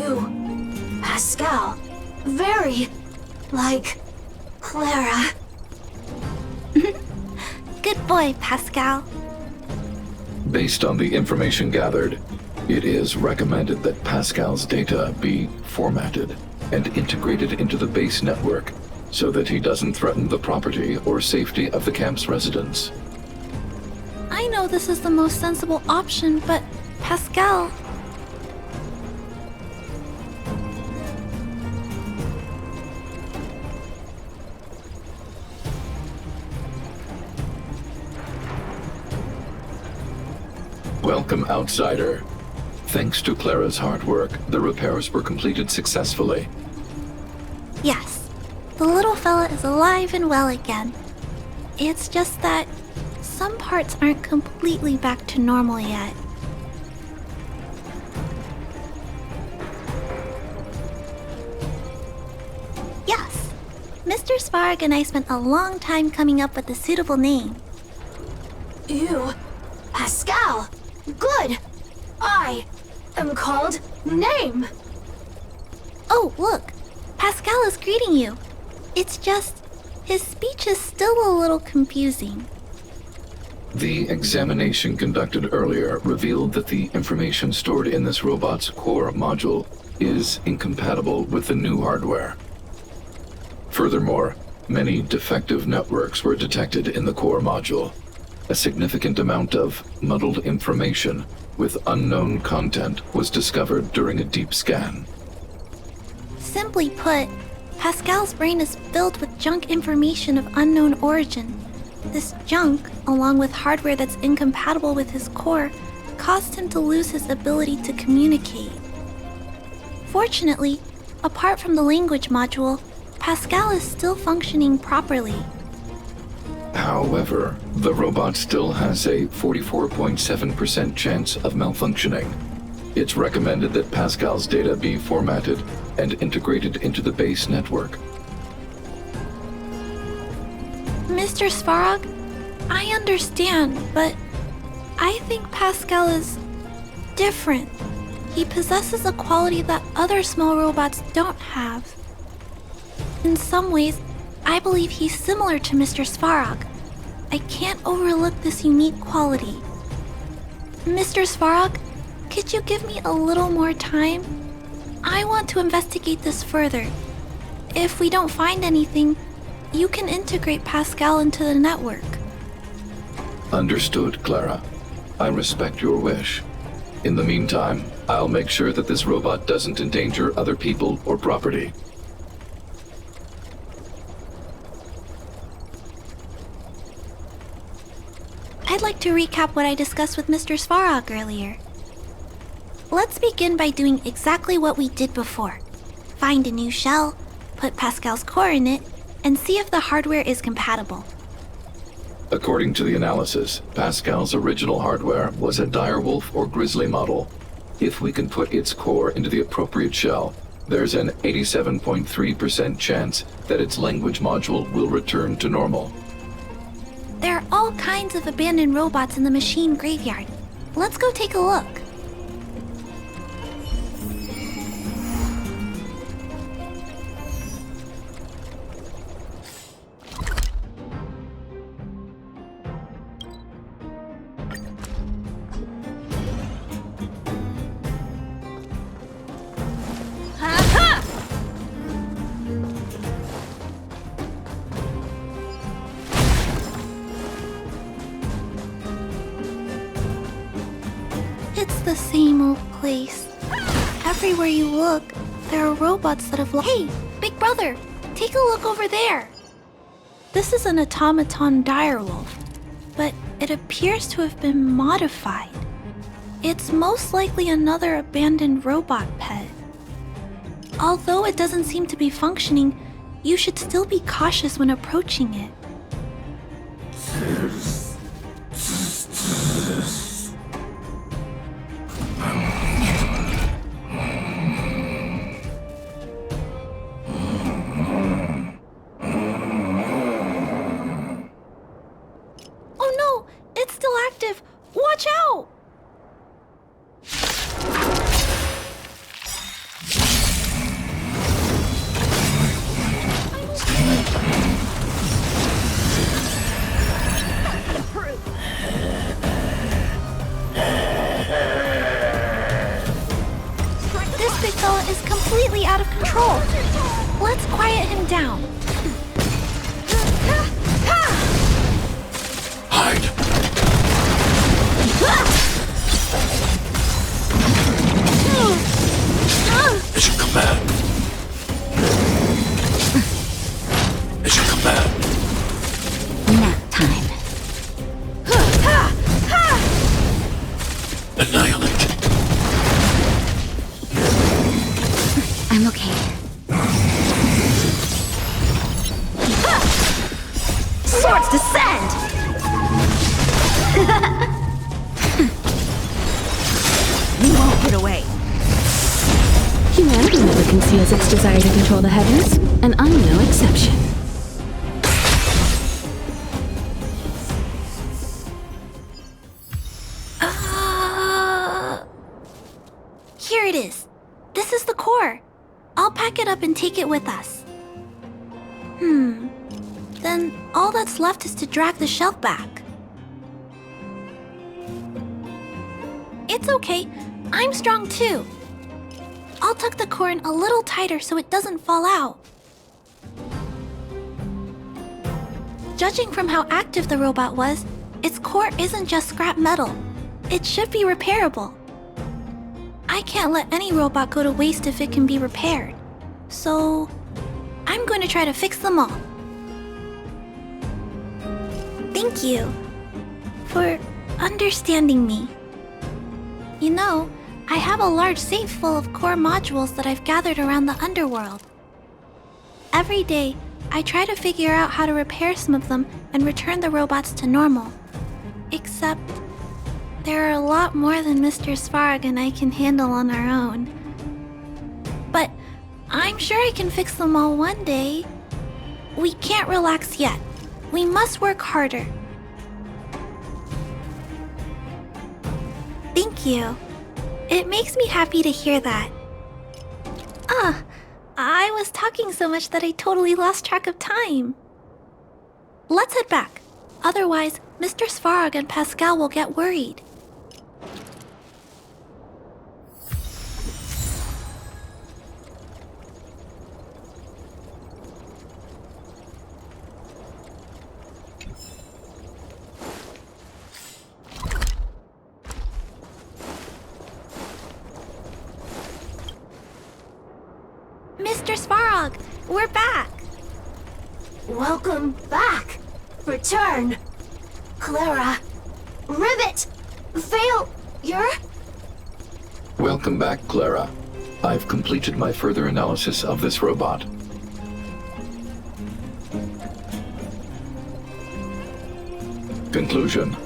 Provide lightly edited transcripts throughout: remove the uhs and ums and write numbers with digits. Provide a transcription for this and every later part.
You, Pascal, very like Clara. Good boy, Pascal. Based on the information gathered, it is recommended that Pascal's data be formatted and integrated into the base network so that he doesn't threaten the property or safety of the camp's residents. I know this is the most sensible option, but Pascal... Welcome, outsider. Thanks to Clara's hard work, the repairs were completed successfully. Yes, the little fella is alive and well again. It's just that some parts aren't completely back to normal yet. Yes, Mr. Svarog and I spent a long time coming up with a suitable name. You, Pascal. Good. I am called Name. Oh, look. Pascal is greeting you. It's just, his speech is still a little confusing. The examination conducted earlier revealed that the information stored in this robot's core module is incompatible with the new hardware. Furthermore, many defective networks were detected in the core module. A significant amount of muddled information with unknown content was discovered during a deep scan. Simply put, Pascal's brain is filled with junk information of unknown origin. This junk, along with hardware that's incompatible with his core, caused him to lose his ability to communicate. Fortunately, apart from the language module, Pascal is still functioning properly. However, the robot still has a 44.7% chance of malfunctioning. It's recommended that Pascal's data be formatted and integrated into the base network. Mr. Svarog, I understand, but I think Pascal is different. He possesses a quality that other small robots don't have. In some ways, I believe he's similar to Mr. Svarog. I can't overlook this unique quality. Mr. Svarog, could you give me a little more time? I want to investigate this further. If we don't find anything, you can integrate Pascal into the network. Understood, Clara. I respect your wish. In the meantime, I'll make sure that this robot doesn't endanger other people or property. I'd like to recap what I discussed with Mr. Svarog earlier. Let's begin by doing exactly what we did before. Find a new shell, put Pascal's core in it, and see if the hardware is compatible. According to the analysis, Pascal's original hardware was a direwolf or grizzly model. If we can put its core into the appropriate shell, there's an 87.3% chance that its language module will return to normal. There are all kinds of abandoned robots in the machine graveyard. Let's go take a look. It's the same old place. Everywhere you look, there are robots that have Hey, big brother, take a look over there. This is an automaton direwolf, but it appears to have been modified. It's most likely another abandoned robot pet. Although it doesn't seem to be functioning, you should still be cautious when approaching it. Oh no, it's still active. Watch out! completely out of control. Let's quiet him down. Hide. It should come back. It should come back. Nap time. Annihilate. I'm okay. Swords descend! You won't get away. Humanity never conceals its desire to control the heavens, and I'm no exception. Here it is. This is the core. I'll pack it up and take it with us. Then all that's left is to drag the shell back. It's okay. I'm strong too. I'll tuck the core in a little tighter so it doesn't fall out. Judging from how active the robot was, its core isn't just scrap metal. It should be repairable. I can't let any robot go to waste if it can be repaired. So, I'm going to try to fix them all. Thank you for understanding me. You know, I have a large safe full of core modules that I've gathered around the underworld. Every day, I try to figure out how to repair some of them and return the robots to normal. Except, there are a lot more than Mr. Svarog and I can handle on our own. But I'm sure I can fix them all one day. We can't relax yet. We must work harder. Thank you. It makes me happy to hear that. I was talking so much that I totally lost track of time. Let's head back. Otherwise, Mr. Svarog and Pascal will get worried. Mr. Svarog, we're back! Welcome back. Return. Clara. Rivet. Failure. Welcome back, Clara. I've completed my further analysis of this robot. Conclusion.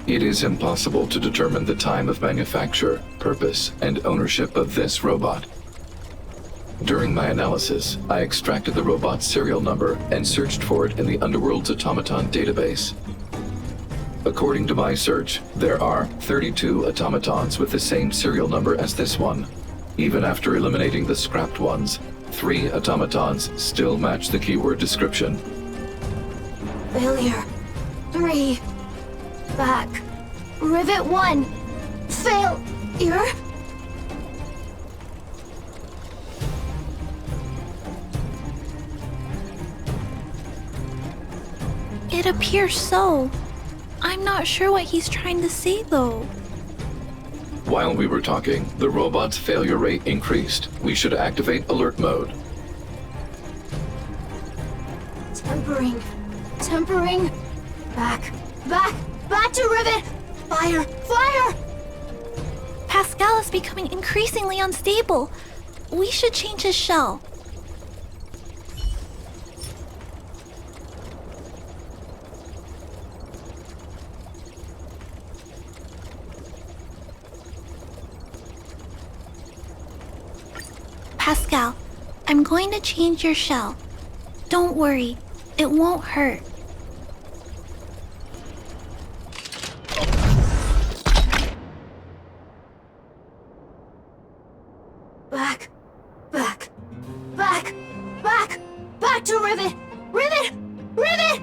It is impossible to determine the time of manufacture, purpose, and ownership of this robot. During my analysis, I extracted the robot's serial number and searched for it in the Underworld's automaton database. According to my search, there are 32 automatons with the same serial number as this one. Even after eliminating the scrapped ones, 3 automatons still match the keyword description. Failure. 3. Back. Rivet 1. Failure. It appears so. I'm not sure what he's trying to say, though. While we were talking, the robot's failure rate increased. We should activate alert mode. Tempering. Tempering. Back. Back. Back to Rivet. Fire. Fire. Pascal is becoming increasingly unstable. We should change his shell. Pascal, I'm going to change your shell. Don't worry, it won't hurt. Back. Back. Back. Back. Back to Rivet. Rivet. Rivet.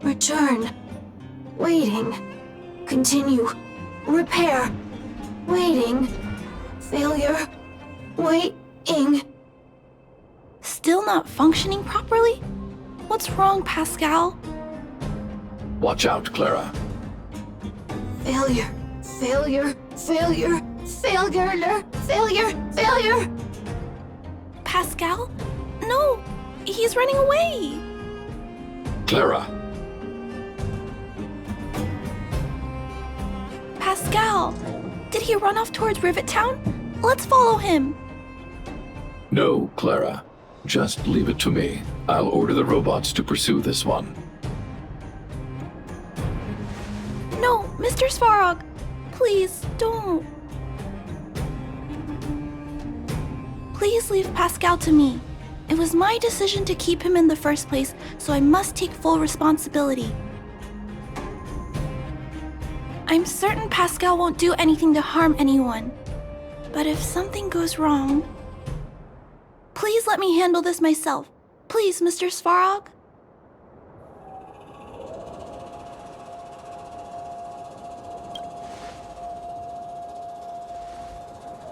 Return. Waiting. Continue. Repair. Waiting. Failure. Wait. Still not functioning properly? What's wrong, Pascal? Watch out, Clara. Failure. Failure. Failure. Failure. Failure. Failure. Pascal? No! He's running away! Clara. Pascal! Did he run off towards Rivet Town? Let's follow him! No, Clara. Just leave it to me. I'll order the robots to pursue this one. No, Mr. Svarog! Please, don't. Please leave Pascal to me. It was my decision to keep him in the first place, so I must take full responsibility. I'm certain Pascal won't do anything to harm anyone. But if something goes wrong... Please let me handle this myself. Please, Mr. Svarog?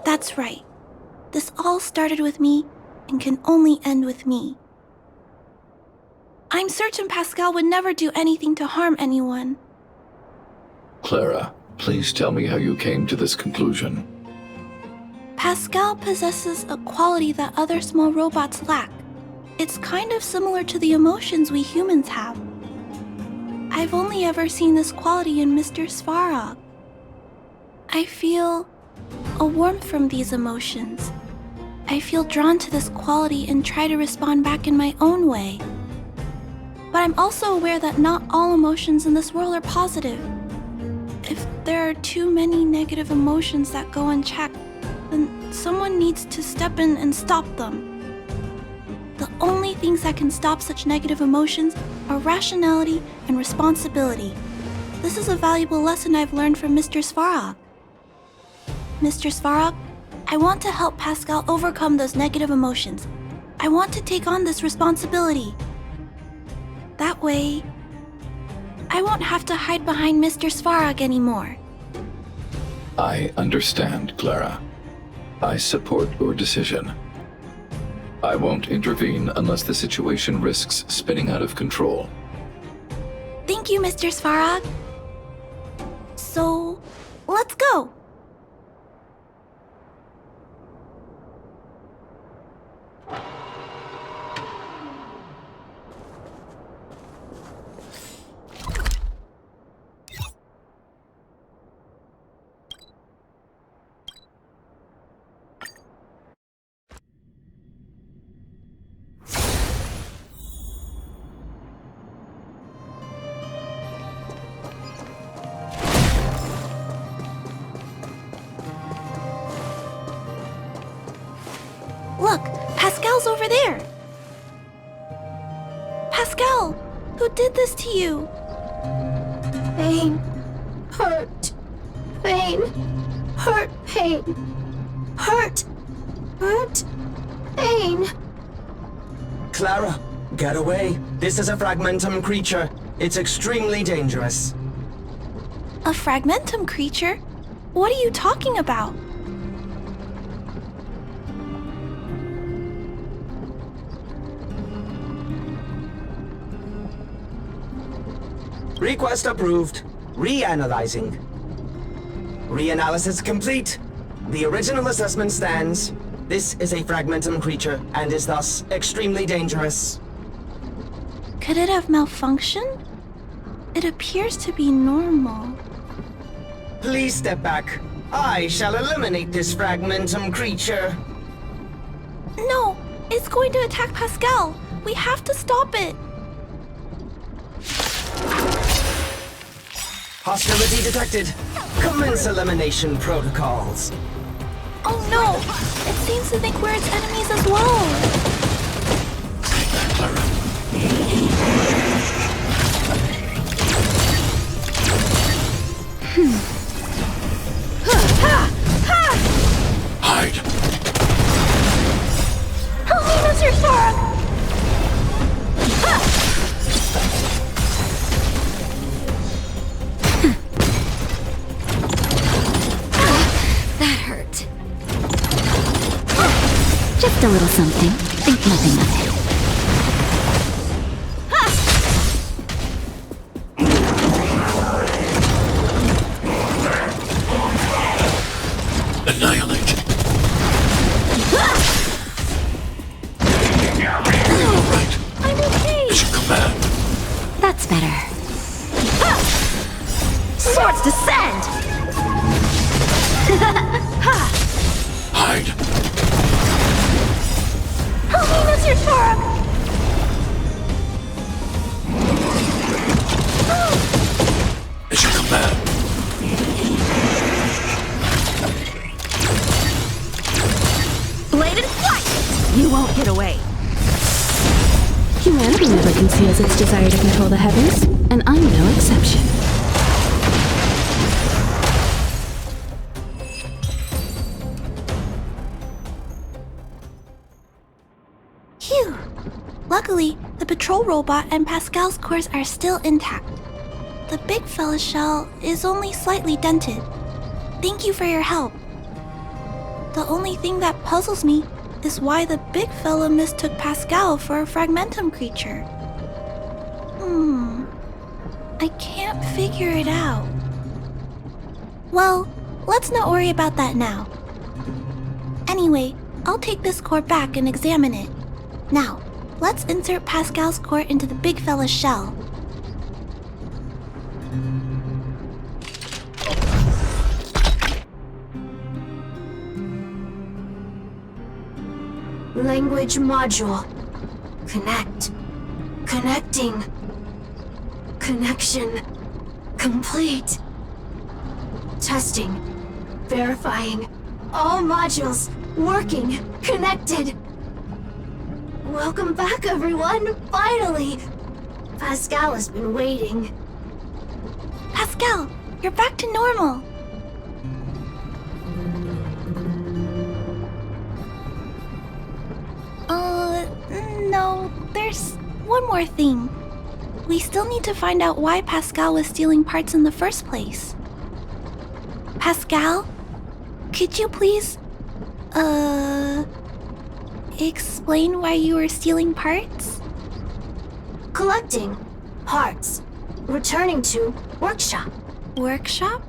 That's right. This all started with me and can only end with me. I'm certain Pascal would never do anything to harm anyone. Clara, please tell me how you came to this conclusion. Pascal possesses a quality that other small robots lack. It's kind of similar to the emotions we humans have. I've only ever seen this quality in Mr. Svarog. I feel a warmth from these emotions. I feel drawn to this quality and try to respond back in my own way. But I'm also aware that not all emotions in this world are positive. If there are too many negative emotions that go unchecked, then someone needs to step in and stop them. The only things that can stop such negative emotions are rationality and responsibility. This is a valuable lesson I've learned from Mr. Svarog. Mr. Svarog, I want to help Pascal overcome those negative emotions. I want to take on this responsibility. That way, I won't have to hide behind Mr. Svarog anymore. I understand, Clara. I support your decision. I won't intervene unless the situation risks spinning out of control. Thank you, Mr. Svarog. So, let's go. Look, Pascal's over there. Pascal, who did this to you? Pain. Hurt. Pain. Hurt. Pain. Hurt. Hurt. Pain. Clara, get away. This is a fragmentum creature. It's extremely dangerous. A fragmentum creature? What are you talking about? Request approved. Reanalyzing. Reanalysis complete. The original assessment stands. This is a fragmentum creature and is thus extremely dangerous. Could it have malfunctioned? It appears to be normal. Please step back. I shall eliminate this fragmentum creature. No, it's going to attack Pascal. We have to stop it. Hostility detected. Commence elimination protocols. Oh no! It seems to think we're its enemies as well. Hide! Help me, Mr. Svarog! That hurt. Just Just a little something. Think nothing of it. Annihilate. Alright. I'm okay. It's your command. That's better. Swords descend! Hide. Help me, Mr. Svarog! It's your command. Bladed flight! You won't get away. Humanity never conceals its desire to control the heavens, and I'm no exception. Phew! Luckily, the patrol robot and Pascal's cores are still intact. The big fella's shell is only slightly dented. Thank you for your help. The only thing that puzzles me is why the big fella mistook Pascal for a fragmentum creature. I can't figure it out. Well, let's not worry about that now. Anyway, I'll take this core back and examine it. Now, let's insert Pascal's core into the big fella's shell. Language module. Connect. Connecting. Connection. Complete. Testing. Verifying. All modules working. Connected. Welcome back, everyone. Finally. Pascal has been waiting. Pascal, you're back to normal. No, there's one more thing. We still need to find out why Pascal was stealing parts in the first place. Pascal, could you please, explain why you were stealing parts? Collecting. Parts. Returning to workshop. Workshop?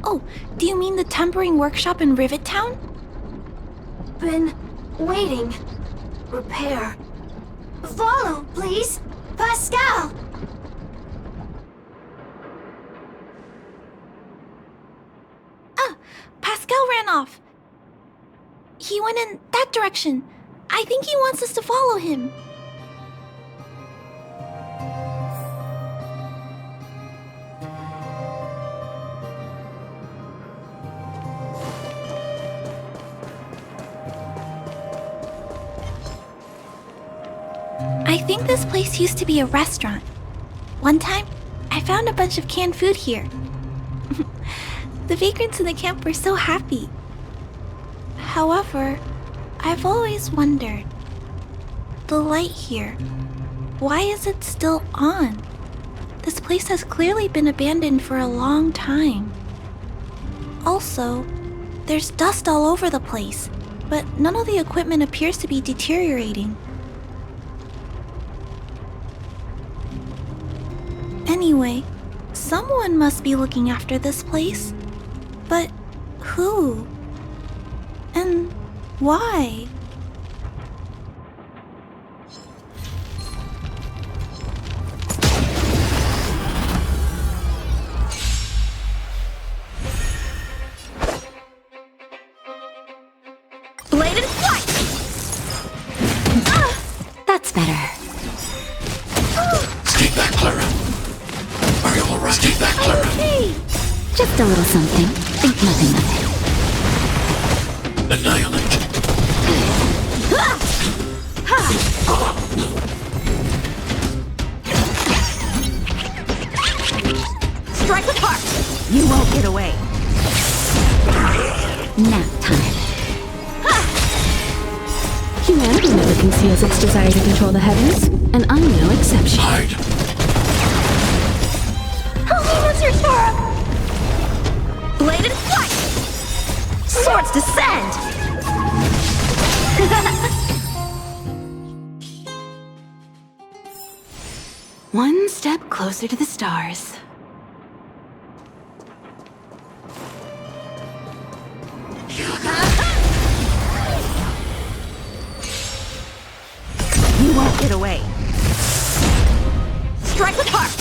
Oh, do you mean the tempering workshop in Rivet Town? Been waiting. Repair. Follow, please. Pascal! Pascal ran off. He went in that direction. I think he wants us to follow him. I think this place used to be a restaurant. One time, I found a bunch of canned food here. The vagrants in the camp were so happy. However, I've always wondered, the light here, why is it still on? This place has clearly been abandoned for a long time. Also, there's dust all over the place, but none of the equipment appears to be deteriorating. Anyway, someone must be looking after this place. But who? And why? Bladed flight! That's better. Stay back, Clara. Are you alright? Stay back, Clara. Hey! Just a little something. Think nothing of it. Annihilate. Strike apart! You won't get away. Nap time. Humanity never conceals its desire to control the heavens, and I'm no exception. Hide. Help me, Mr. Svarog! Bladed flight! Swords descend! One step closer to the stars. You won't get away. Strike with heart!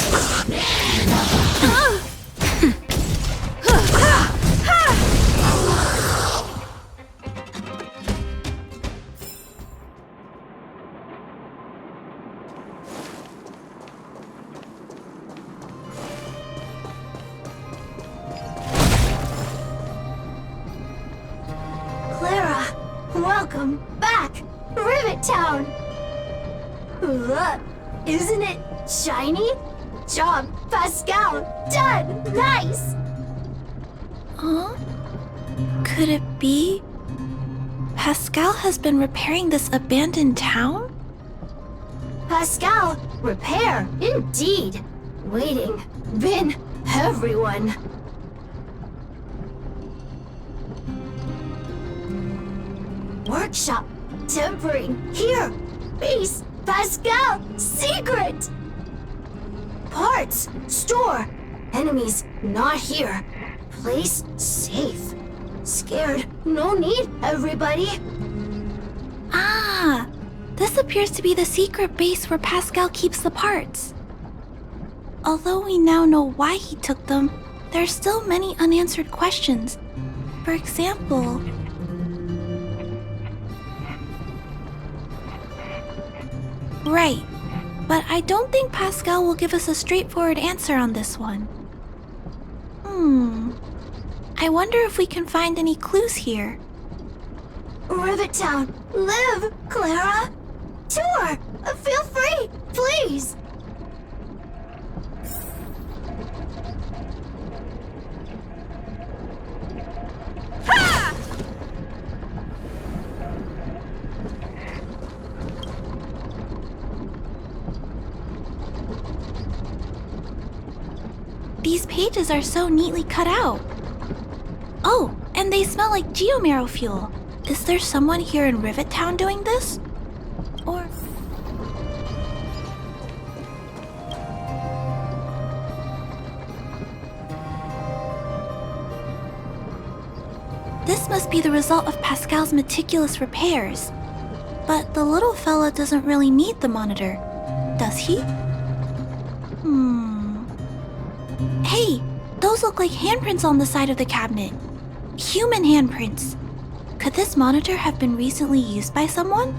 Clara, welcome back, Rivet Town. Look, isn't it shiny? Job, Pascal. Done. Nice. Huh? Could it be Pascal has been repairing this abandoned town? Pascal, repair, indeed. Waiting, been everyone. Workshop, tempering, here. Base, Pascal, secret. Parts, store. Enemies, not here. Place, safe. Scared, no need, everybody. Ah! This appears to be the secret base where Pascal keeps the parts. Although we now know why he took them, there are still many unanswered questions. For example... Right, but I don't think Pascal will give us a straightforward answer on this one. I wonder if we can find any clues here. Rivet Town, live, Clara. Tour, feel free, please. These pages are so neatly cut out. Oh, and they smell like geomarrow fuel. Is there someone here in Rivet Town doing this? Or... This must be the result of Pascal's meticulous repairs. But the little fella doesn't really need the monitor, does he? Hey, those look like handprints on the side of the cabinet. Human handprints. Could this monitor have been recently used by someone?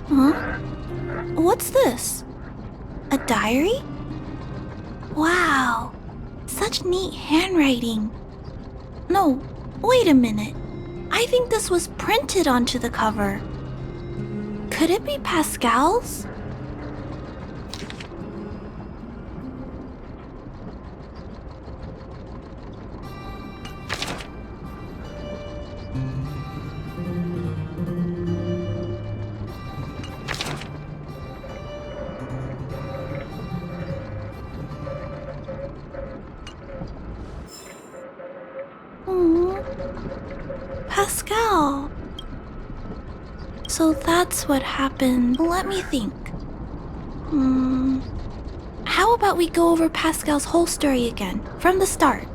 Huh? What's this? A diary? Wow, such neat handwriting. No, wait a minute. I think this was printed onto the cover. Could it be Pascal's? Pascal. So that's what happened. Let me think. How about we go over Pascal's whole story again, from the start?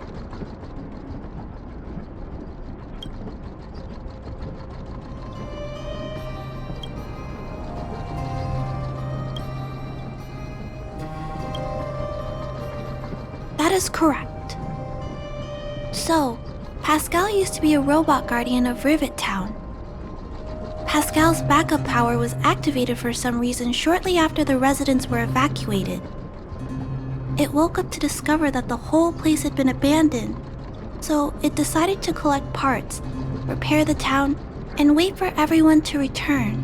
That is correct. So, Pascal used to be a robot guardian of Rivet Town. Pascal's backup power was activated for some reason shortly after the residents were evacuated. It woke up to discover that the whole place had been abandoned, so it decided to collect parts, repair the town, and wait for everyone to return.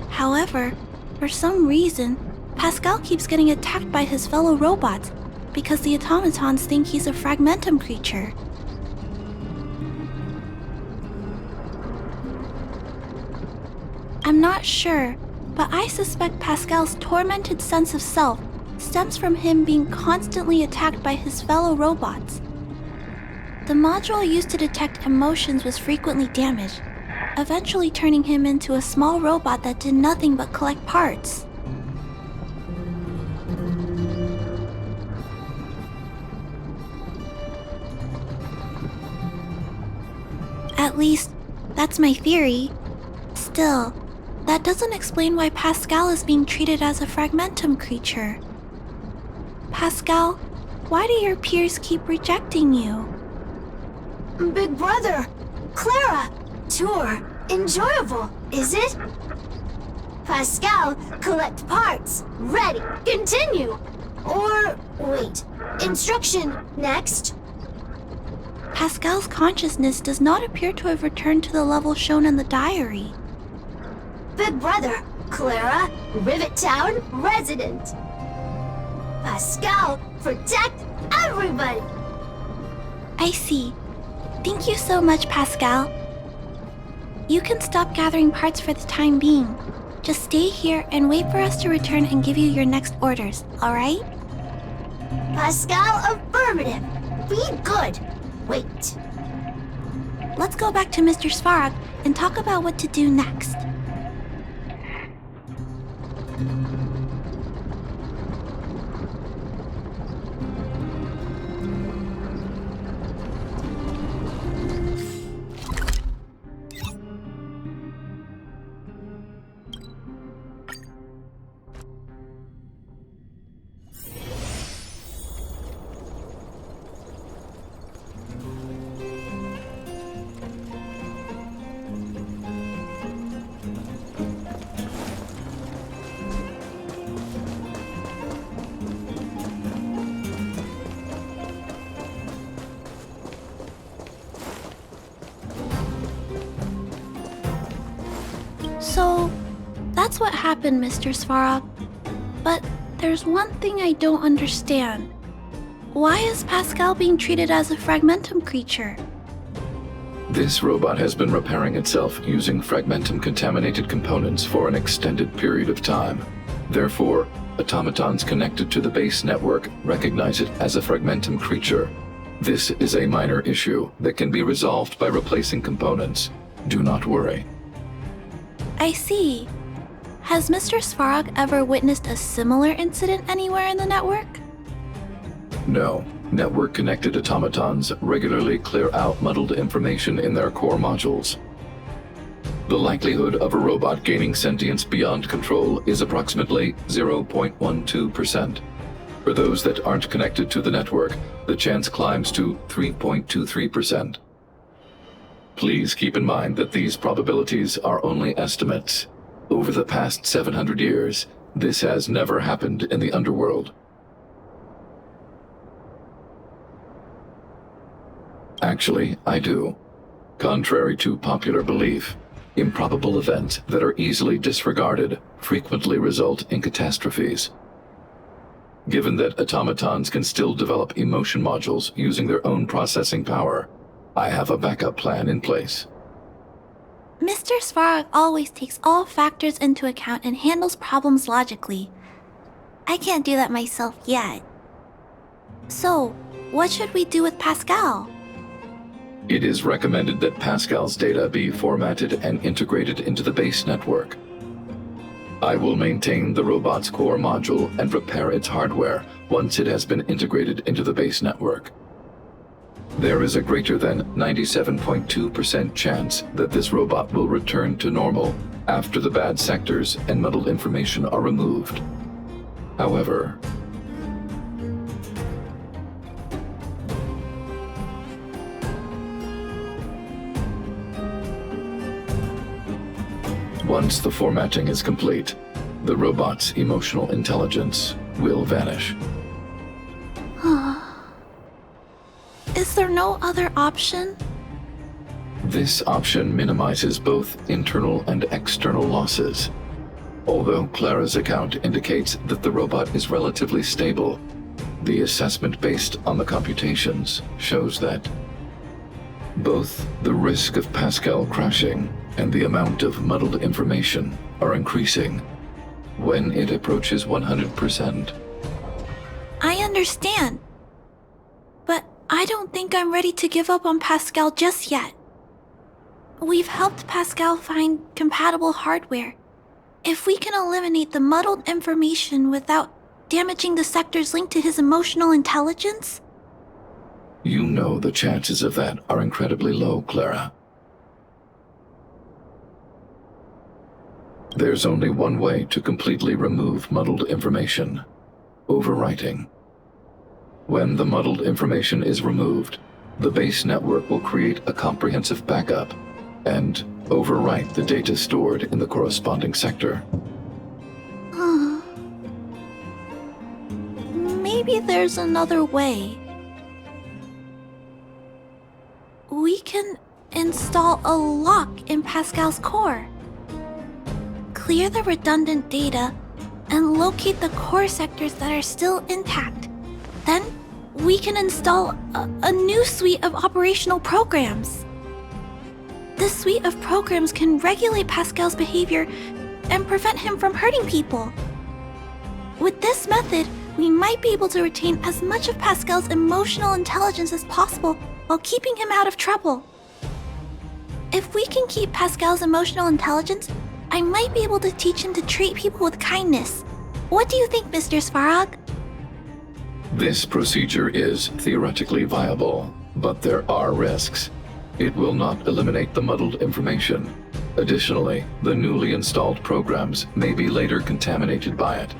However, for some reason, Pascal keeps getting attacked by his fellow robots because the automatons think he's a fragmentum creature. I'm not sure, but I suspect Pascal's tormented sense of self stems from him being constantly attacked by his fellow robots. The module used to detect emotions was frequently damaged, eventually turning him into a small robot that did nothing but collect parts. At least, that's my theory. Still, that doesn't explain why Pascal is being treated as a fragmentum creature. Pascal, why do your peers keep rejecting you? Big brother, Clara, tour, enjoyable, is it? Pascal, collect parts, ready, continue. Or, wait, instruction, next. Pascal's consciousness does not appear to have returned to the level shown in the diary. Big brother, Clara, Rivet Town resident. Pascal, protect everybody. I see. Thank you so much, Pascal. You can stop gathering parts for the time being. Just stay here and wait for us to return and give you your next orders, alright? Pascal, affirmative. Be good. Wait. Let's go back to Mr. Svarog and talk about what to do next. So, that's what happened, Mr. Svarog. But there's one thing I don't understand. Why is Pascal being treated as a fragmentum creature? This robot has been repairing itself using fragmentum-contaminated components for an extended period of time. Therefore, automatons connected to the base network recognize it as a fragmentum creature. This is a minor issue that can be resolved by replacing components. Do not worry. I see. Has Mr. Svarog ever witnessed a similar incident anywhere in the network? No. Network-connected automatons regularly clear out muddled information in their core modules. The likelihood of a robot gaining sentience beyond control is approximately 0.12%. For those that aren't connected to the network, the chance climbs to 3.23%. Please keep in mind that these probabilities are only estimates. Over the past 700 years, this has never happened in the underworld. Actually, I do. Contrary to popular belief, improbable events that are easily disregarded frequently result in catastrophes. Given that automatons can still develop emotion modules using their own processing power, I have a backup plan in place. Mr. Svarog always takes all factors into account and handles problems logically. I can't do that myself yet. So, what should we do with Pascal? It is recommended that Pascal's data be formatted and integrated into the base network. I will maintain the robot's core module and repair its hardware once it has been integrated into the base network. There is a greater than 97.2% chance that this robot will return to normal after the bad sectors and muddled information are removed. However, once the formatting is complete, the robot's emotional intelligence will vanish. Is there no other option? This option minimizes both internal and external losses. Although Clara's account indicates that the robot is relatively stable, the assessment based on the computations shows that both the risk of Pascal crashing and the amount of muddled information are increasing. When it approaches 100%, understand. But I don't think I'm ready to give up on Pascal just yet. We've helped Pascal find compatible hardware. If we can eliminate the muddled information without damaging the sectors linked to his emotional intelligence... You know the chances of that are incredibly low, Clara. There's only one way to completely remove muddled information: overwriting. When the muddled information is removed, the base network will create a comprehensive backup and overwrite the data stored in the corresponding sector. Maybe there's another way. We can install a lock in Pascal's core. Clear the redundant data and locate the core sectors that are still intact. Then we can install a new suite of operational programs. This suite of programs can regulate Pascal's behavior and prevent him from hurting people. With this method, we might be able to retain as much of Pascal's emotional intelligence as possible while keeping him out of trouble. If we can keep Pascal's emotional intelligence, I might be able to teach him to treat people with kindness. What do you think, Mr. Svarog? This procedure is theoretically viable, but there are risks. It will not eliminate the muddled information. Additionally, the newly installed programs may be later contaminated by it.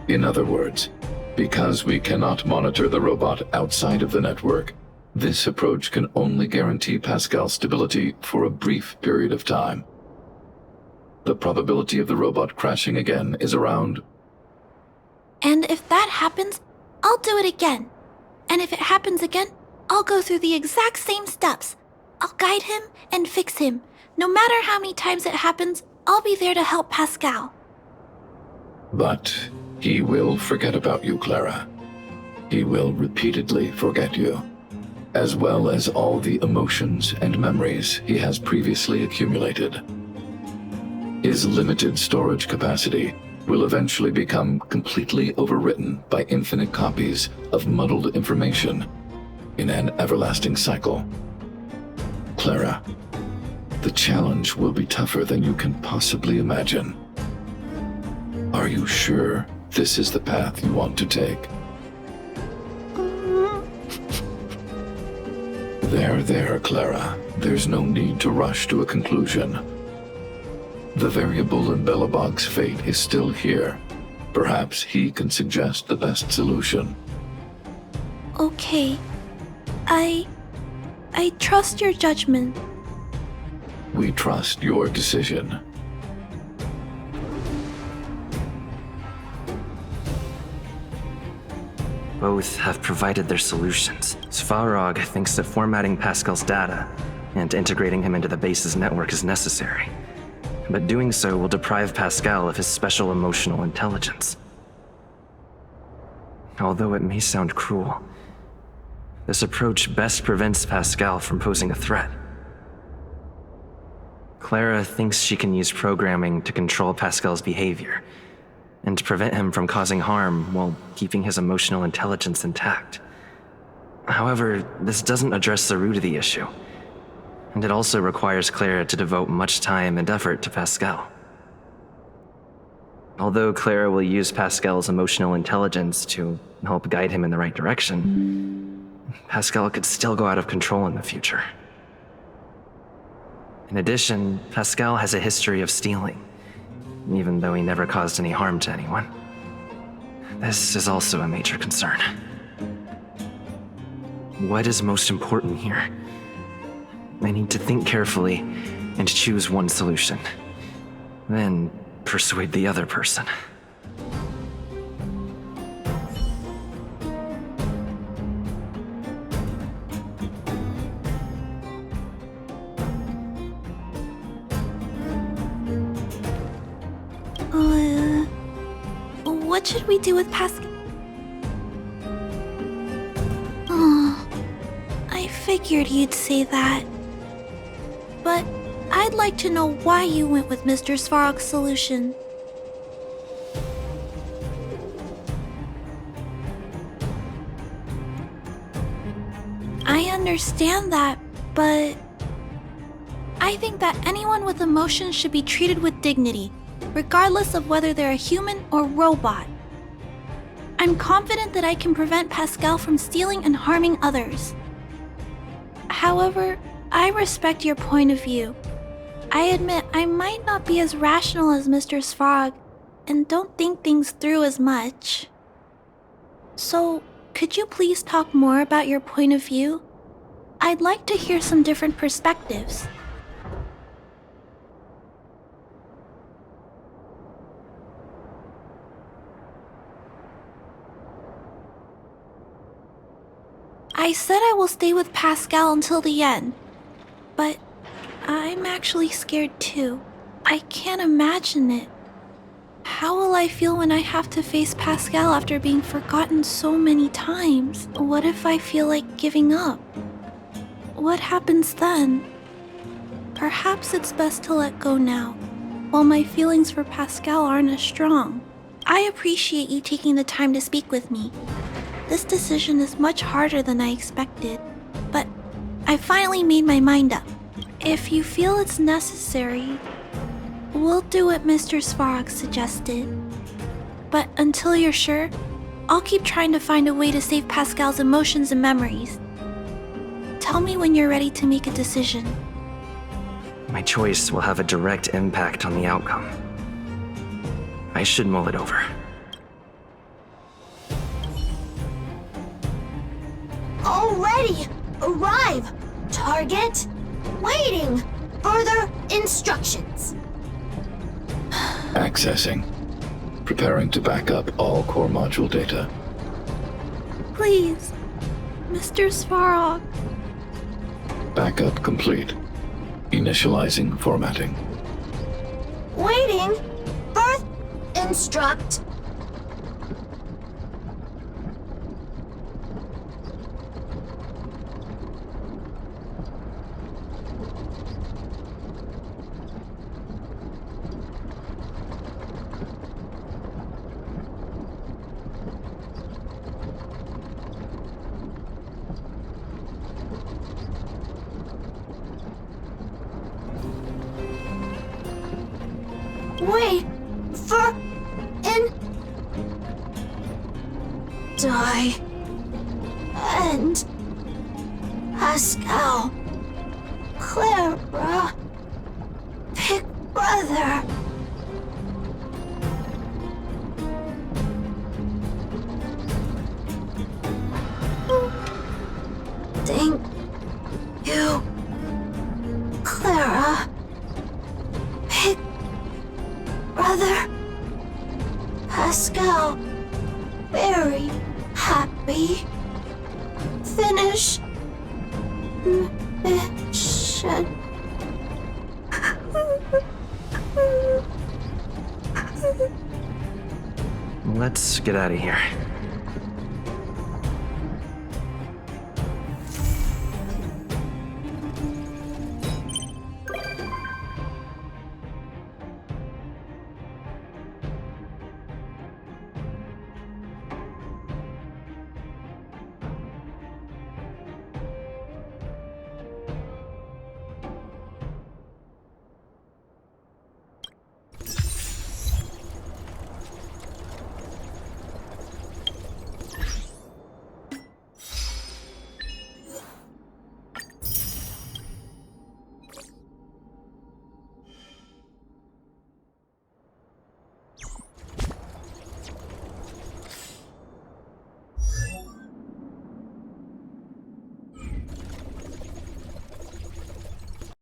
In other words, because we cannot monitor the robot outside of the network, this approach can only guarantee Pascal's stability for a brief period of time. The probability of the robot crashing again is around... And if that happens, I'll do it again. And if it happens again, I'll go through the exact same steps. I'll guide him and fix him. No matter how many times it happens, I'll be there to help Pascal. But he will forget about you, Clara. He will repeatedly forget you, as well as all the emotions and memories he has previously accumulated. His limited storage capacity will eventually become completely overwritten by infinite copies of muddled information in an everlasting cycle. Clara, the challenge will be tougher than you can possibly imagine. Are you sure this is the path you want to take? There, Clara. There's no need to rush to a conclusion. The variable in Belobog's fate is still here. Perhaps he can suggest the best solution. Okay. I trust your judgment. We trust your decision. Both have provided their solutions. Svarog thinks that formatting Pascal's data and integrating him into the base's network is necessary. But doing so will deprive Pascal of his special emotional intelligence. Although it may sound cruel, this approach best prevents Pascal from posing a threat. Clara thinks she can use programming to control Pascal's behavior and prevent him from causing harm while keeping his emotional intelligence intact. However, this doesn't address the root of the issue, and it also requires Clara to devote much time and effort to Pascal. Although Clara will use Pascal's emotional intelligence to help guide him in the right direction, Pascal could still go out of control in the future. In addition, Pascal has a history of stealing, even though he never caused any harm to anyone. This is also a major concern. What is most important here? I need to think carefully and choose one solution. Then persuade the other person. What should we do with Pascal? Oh, I figured you'd say that. But I'd like to know why you went with Mr. Svarog's solution. I understand that, but I think that anyone with emotions should be treated with dignity, regardless of whether they're a human or robot. I'm confident that I can prevent Pascal from stealing and harming others. However, I respect your point of view. I admit I might not be as rational as Mr. Svarog and don't think things through as much. So, could you please talk more about your point of view? I'd like to hear some different perspectives. I said I will stay with Pascal until the end, but I'm actually scared too. I can't imagine it. How will I feel when I have to face Pascal after being forgotten so many times? What if I feel like giving up? What happens then? Perhaps it's best to let go now, while my feelings for Pascal aren't as strong. I appreciate you taking the time to speak with me. This decision is much harder than I expected, but I finally made my mind up. If you feel it's necessary, we'll do what Mr. Svarog suggested. But until you're sure, I'll keep trying to find a way to save Pascal's emotions and memories. Tell me when you're ready to make a decision. My choice will have a direct impact on the outcome. I should mull it over. Already! Arrive! Target! Waiting! Further instructions! Accessing. Preparing to back up all core module data. Please, Mr. Svarog. Backup complete. Initializing formatting. Waiting! Birth instruct! Wait for in die and Pascal, Clara, Big Brother. Thank you, Clara. Big Brother Pascal, very happy. Finish mission. Let's get out of here.